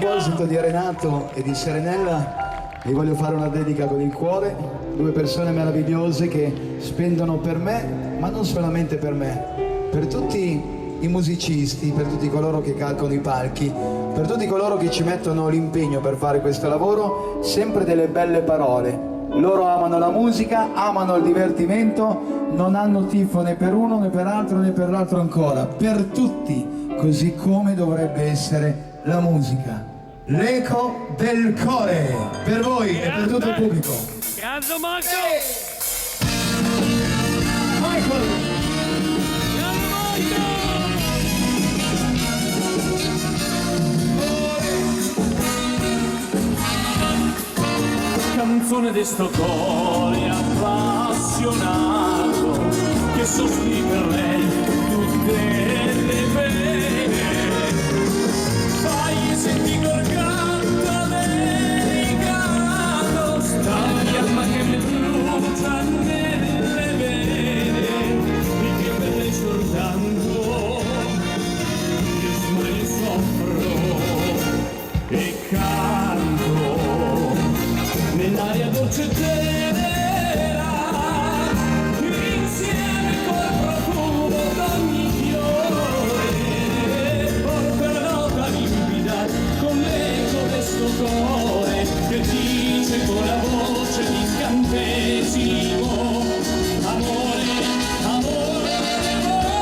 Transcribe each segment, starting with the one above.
A proposito di Renato e di Serenella, vi voglio fare una dedica con il cuore, due persone meravigliose che spendono per me, ma non solamente per me, per tutti i musicisti, per tutti coloro che calcano i palchi, per tutti coloro che ci mettono l'impegno per fare questo lavoro, sempre delle belle parole. Loro amano la musica, amano il divertimento, non hanno tifo né per uno né per altro né per l'altro ancora, per tutti, così come dovrebbe essere la musica. L'eco del cuore, per voi e per tutto il pubblico. Grande Marco! Michael! Grande Marco! Canzone di sto cuore appassionato che sostiene per lei tutte le pene, fai sentire col canto americano sta fiamma che mi brucia nelle vene e che per lei soltanto io ne soffro e canto nell'aria dolce e tenera, insieme col profumo d'ogni fiore, porta la nota limpida con l'eco del suo cuore, che dice con la voce d'incantesimo, amore, amore, amore.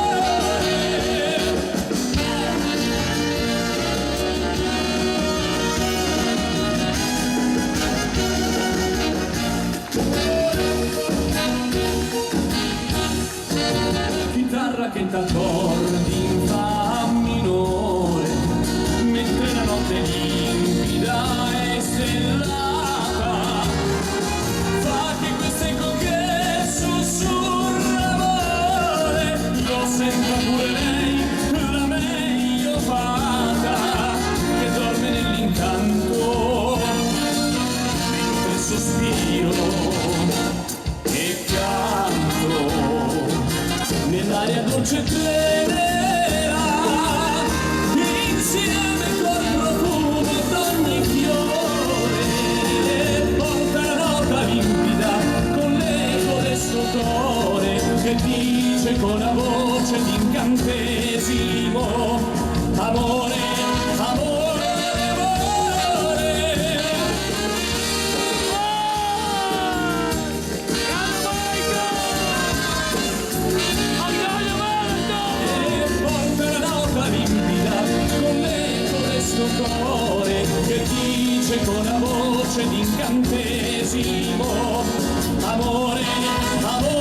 Chitarra che t'accordi in fa minore, mentre la notte limpida e stellata fa che questo eco che sussurra amore lo senta pure lei, la meglio fata che dorme nell'incanto mentre sospiro e canto nell'aria dolce e tenera, insieme col profumo d'ogni fiore, porta la nota limpida con l'eco del suo cuore, che dice con la voce d'incantesimo, amore, amore, amore. Cuore che dice con la voce d'incantesimo, amore, amore.